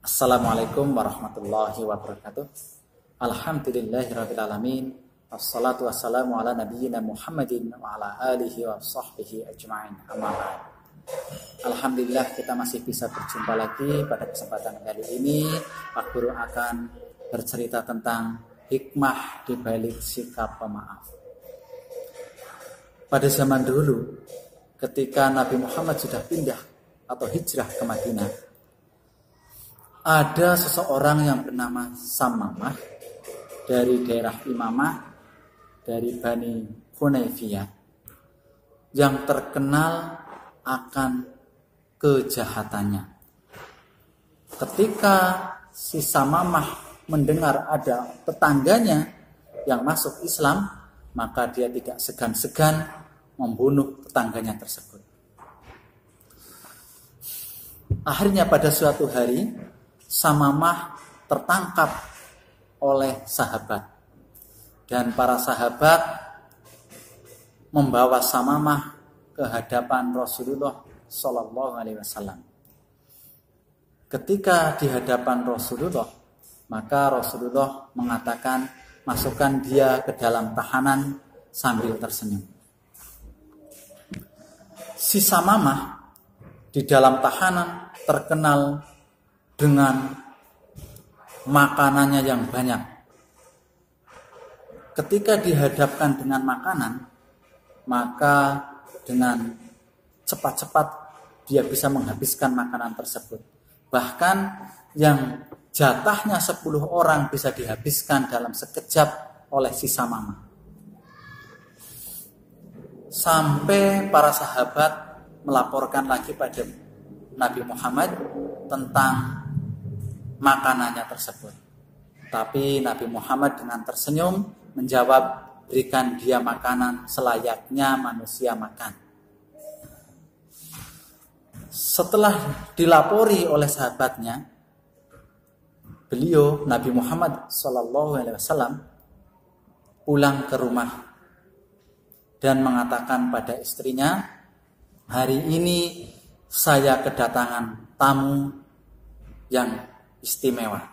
Assalamualaikum warahmatullahi wabarakatuh. Alhamdulillahirrabbilalamin. Wassalatu wassalamu ala nabiyyina Muhammadin wa ala alihi wa sahbihi ajma'in. Amma ba'd. Alhamdulillah kita masih bisa berjumpa lagi pada kesempatan kali ini. Pak Guru akan bercerita tentang hikmah di balik sikap pemaaf. Pada zaman dulu, ketika Nabi Muhammad sudah pindah atau hijrah ke Madinah, ada seseorang yang bernama Samamah dari daerah Imamah, dari Bani Hunaifiyah, yang terkenal akan kejahatannya. Ketika si Samamah mendengar ada tetangganya yang masuk Islam, maka dia tidak segan-segan membunuh tetangganya tersebut. Akhirnya pada suatu hari, Samamah tertangkap oleh sahabat, dan para sahabat membawa Samamah ke hadapan Rasulullah Shallallahu Alaihi Wasallam. Ketika di hadapan Rasulullah, maka Rasulullah mengatakan, masukkan dia ke dalam tahanan sambil tersenyum. Si Samamah di dalam tahanan terkenal dengan makanannya yang banyak. Ketika dihadapkan dengan makanan, maka dengan cepat-cepat dia bisa menghabiskan makanan tersebut. Bahkan yang jatahnya 10 orang bisa dihabiskan dalam sekejap oleh si Samamah. Sampai para sahabat melaporkan lagi pada Nabi Muhammad tentang makanannya tersebut. Tapi Nabi Muhammad dengan tersenyum menjawab, berikan dia makanan selayaknya manusia makan. Setelah dilapori oleh sahabatnya, beliau Nabi Muhammad SAW pulang ke rumah dan mengatakan pada istrinya, hari ini saya kedatangan tamu yang istimewa.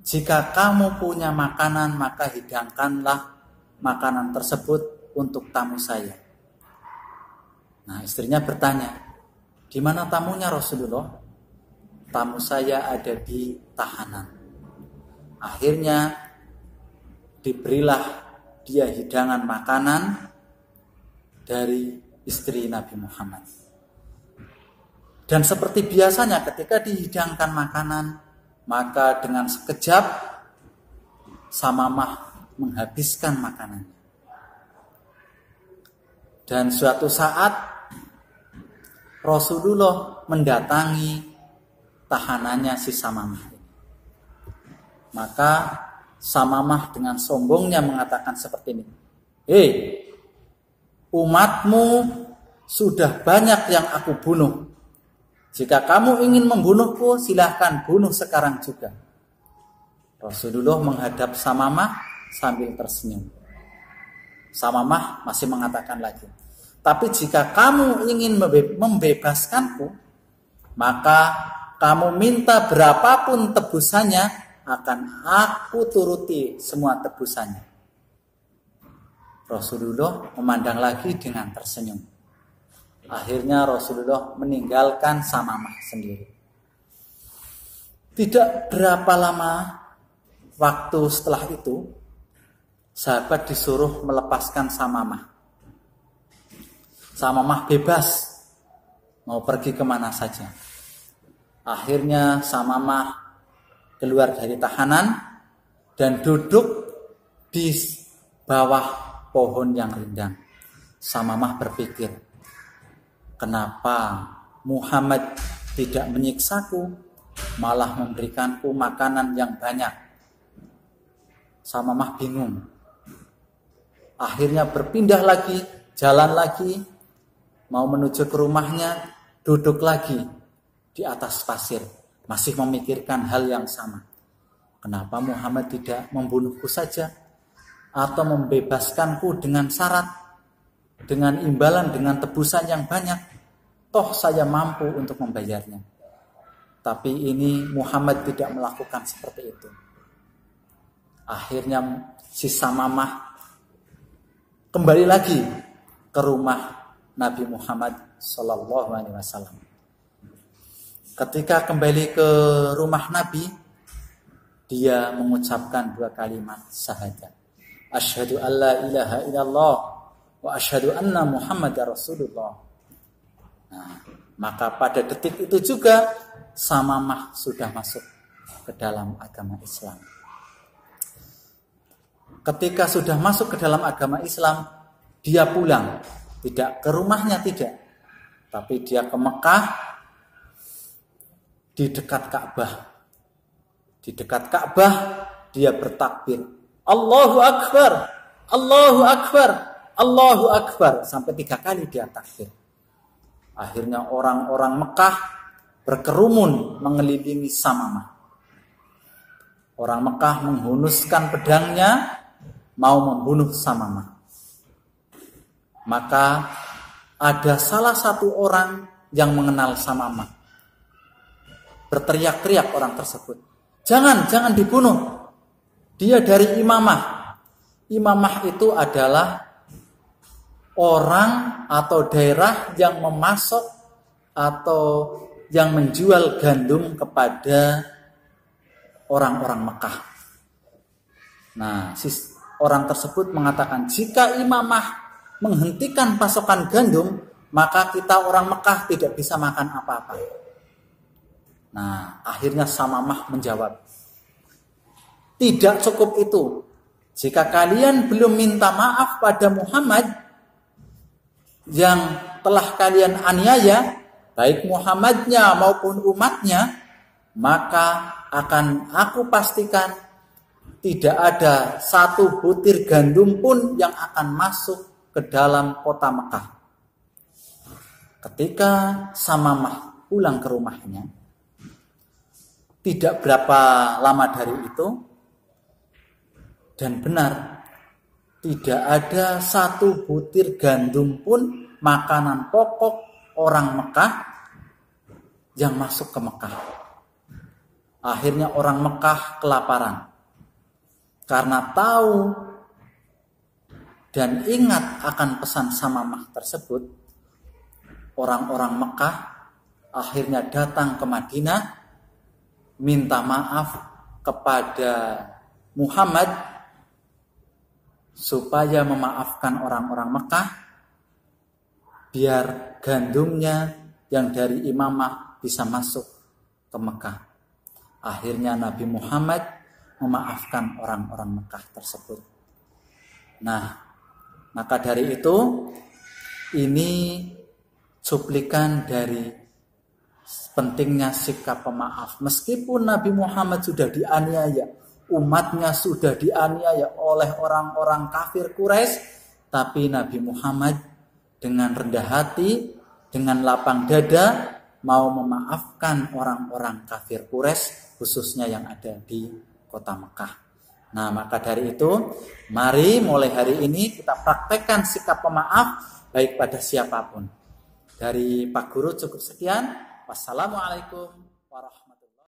Jika kamu punya makanan, maka hidangkanlah makanan tersebut untuk tamu saya. Nah, istrinya bertanya, di mana tamunya Rasulullah? Tamu saya ada di tahanan. Akhirnya diberilah dia hidangan makanan dari istri Nabi Muhammad. Dan seperti biasanya ketika dihidangkan makanan, maka dengan sekejap Samamah menghabiskan makanan. Dan suatu saat Rasulullah mendatangi tahanannya si Samamah. Maka Samamah dengan sombongnya mengatakan seperti ini, "Hei, umatmu sudah banyak yang aku bunuh. Jika kamu ingin membunuhku, silahkan bunuh sekarang juga." Rasulullah menghadap Samamah sambil tersenyum. Samamah masih mengatakan lagi, "Tapi jika kamu ingin membebaskanku, maka kamu minta berapapun tebusannya, akan aku turuti semua tebusannya." Rasulullah memandang lagi dengan tersenyum. Akhirnya Rasulullah meninggalkan Samamah sendiri. Tidak berapa lama waktu setelah itu, sahabat disuruh melepaskan Samamah. Samamah bebas, mau pergi kemana saja. Akhirnya Samamah keluar dari tahanan dan duduk di bawah pohon yang rindang. Samamah berpikir, kenapa Muhammad tidak menyiksaku, malah memberikanku makanan yang banyak? Samamah bingung. Akhirnya berpindah lagi, jalan lagi, mau menuju ke rumahnya, duduk lagi di atas pasir, masih memikirkan hal yang sama. Kenapa Muhammad tidak membunuhku saja, atau membebaskanku dengan syarat, dengan imbalan, dengan tebusan yang banyak, toh saya mampu untuk membayarnya. Tapi ini Muhammad tidak melakukan seperti itu. Akhirnya si Samamah kembali lagi ke rumah Nabi Muhammad Sallallahu Alaihi Wasallam. Ketika kembali ke rumah Nabi, dia mengucapkan 2 kalimat syahadat. Asyhadu an la ilaha illallah wa asyhadu anna Muhammadar Rasulullah. Nah, maka pada detik itu juga Samamah sudah masuk ke dalam agama Islam. Ketika sudah masuk ke dalam agama Islam, dia pulang, tidak ke rumahnya, tidak, tapi dia ke Mekah, di dekat Ka'bah. Di dekat Ka'bah dia bertakbir, Allahu Akbar, Allahu Akbar, Allahu Akbar, sampai 3 kali dia takbir. Akhirnya orang-orang Mekah berkerumun mengelilingi Samamah. Orang Mekah menghunuskan pedangnya, mau membunuh Samamah. Maka ada salah satu orang yang mengenal Samamah. Berteriak-teriak orang tersebut, jangan dibunuh. Dia dari imamah. Imamah itu adalah orang atau daerah yang memasok atau yang menjual gandum kepada orang-orang Mekah. Nah, orang tersebut mengatakan, jika imamah menghentikan pasokan gandum, maka kita orang Mekah tidak bisa makan apa-apa. Nah, akhirnya Samamah menjawab, tidak cukup itu. Jika kalian belum minta maaf pada Muhammad yang telah kalian aniaya, baik Muhammadnya maupun umatnya, maka akan aku pastikan tidak ada satu butir gandum pun yang akan masuk ke dalam kota Mekah. Ketika Samamah pulang ke rumahnya, tidak berapa lama dari itu, dan benar, tidak ada satu butir gandum pun makanan pokok orang Mekah yang masuk ke Mekah. Akhirnya orang Mekah kelaparan. Karena tahu dan ingat akan pesan Samamah tersebut, orang-orang Mekah akhirnya datang ke Madinah, minta maaf kepada Muhammad supaya memaafkan orang-orang Mekah, biar gandumnya yang dari imamah bisa masuk ke Mekah. Akhirnya Nabi Muhammad memaafkan orang-orang Mekah tersebut. Nah, maka dari itu, ini cuplikan dari pentingnya sikap pemaaf. Meskipun Nabi Muhammad sudah dianiaya, umatnya sudah dianiaya oleh orang-orang kafir Quraisy, tapi Nabi Muhammad dengan rendah hati, dengan lapang dada, mau memaafkan orang-orang kafir Quraisy, khususnya yang ada di kota Mekah. Nah, maka dari itu, mari mulai hari ini kita praktekkan sikap pemaaf baik pada siapapun. Dari Pak Guru cukup sekian. Wassalamualaikum warahmatullahi wabarakatuh.